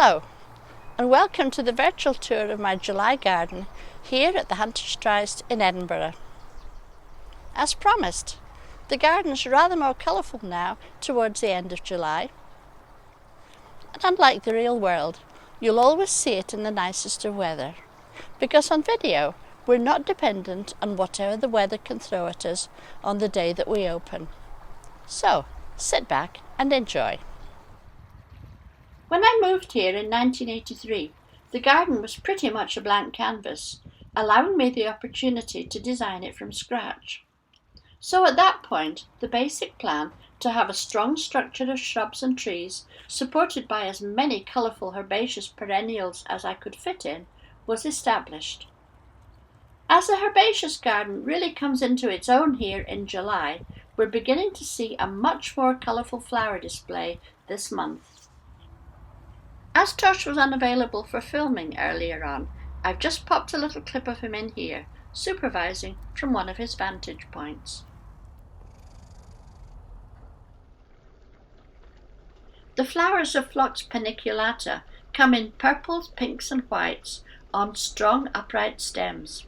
Hello, and welcome to the virtual tour of my July garden here at the Hunter's Tryst in Edinburgh. As promised, the garden's rather more colourful now towards the end of July. And unlike the real world, you'll always see it in the nicest of weather, because on video we're not dependent on whatever the weather can throw at us on the day that we open. So, sit back and enjoy. When I moved here in 1983, the garden was pretty much a blank canvas, allowing me the opportunity to design it from scratch. So at that point, the basic plan to have a strong structure of shrubs and trees, supported by as many colourful herbaceous perennials as I could fit in, was established. As the herbaceous garden really comes into its own here in July, we're beginning to see a much more colourful flower display this month. As Tryst was unavailable for filming earlier on, I've just popped a little clip of him in here, supervising from one of his vantage points. The flowers of Phlox paniculata come in purples, pinks and whites on strong upright stems.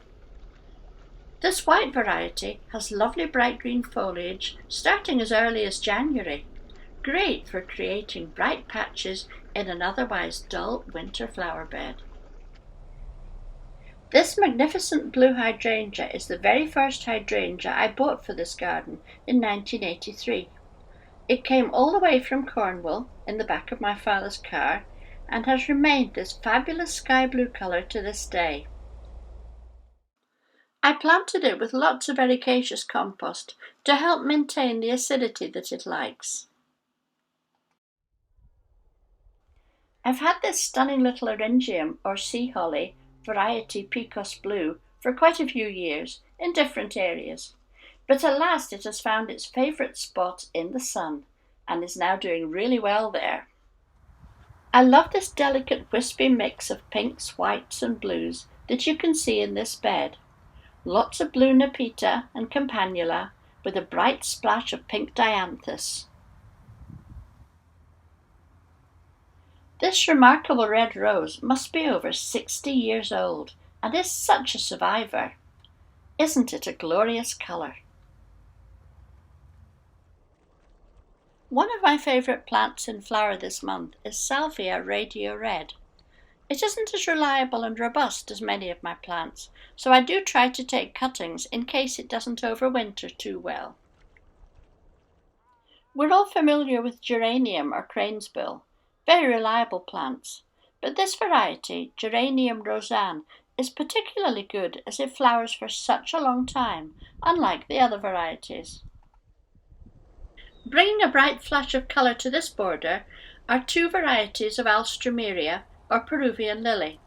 This white variety has lovely bright green foliage starting as early as January, great for creating bright patches in an otherwise dull winter flower bed. This magnificent blue hydrangea is the very first hydrangea I bought for this garden in 1983. It came all the way from Cornwall in the back of my father's car and has remained this fabulous sky blue colour to this day. I planted it with lots of ericaceous compost to help maintain the acidity that it likes. I've had this stunning little Eryngium or sea holly variety Picos blue for quite a few years in different areas, but at last it has found its favourite spot in the sun and is now doing really well there. I love this delicate wispy mix of pinks, whites and blues that you can see in this bed. Lots of blue Nepeta and Campanula with a bright splash of pink Dianthus. This remarkable red rose must be over 60 years old and is such a survivor. Isn't it a glorious colour? One of my favourite plants in flower this month is Salvia Radio Red. It isn't as reliable and robust as many of my plants, so I do try to take cuttings in case it doesn't overwinter too well. We're all familiar with Geranium or cranesbill, very reliable plants, but this variety, Geranium Rozanne, is particularly good as it flowers for such a long time, unlike the other varieties. Bringing a bright flash of colour to this border are two varieties of Alstroemeria or Peruvian lily.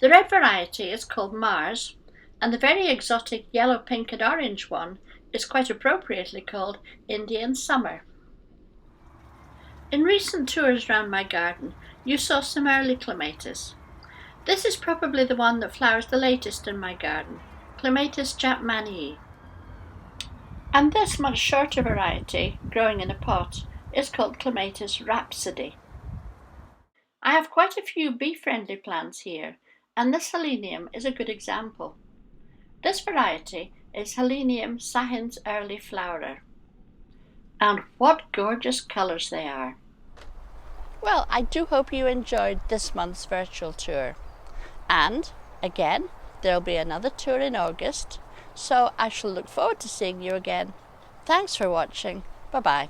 The red variety is called Mars, and the very exotic yellow, pink and orange one is quite appropriately called Indian Summer. In recent tours round my garden, you saw some early clematis. This is probably the one that flowers the latest in my garden, Clematis Jackmanii. And this much shorter variety, growing in a pot, is called Clematis Rhapsody. I have quite a few bee-friendly plants here, and this Helenium is a good example. This variety is Helenium, Sahin's early flowerer. And what gorgeous colours they are! Well, I do hope you enjoyed this month's virtual tour. And, again, there'll be another tour in August, so I shall look forward to seeing you again. Thanks for watching. Bye-bye.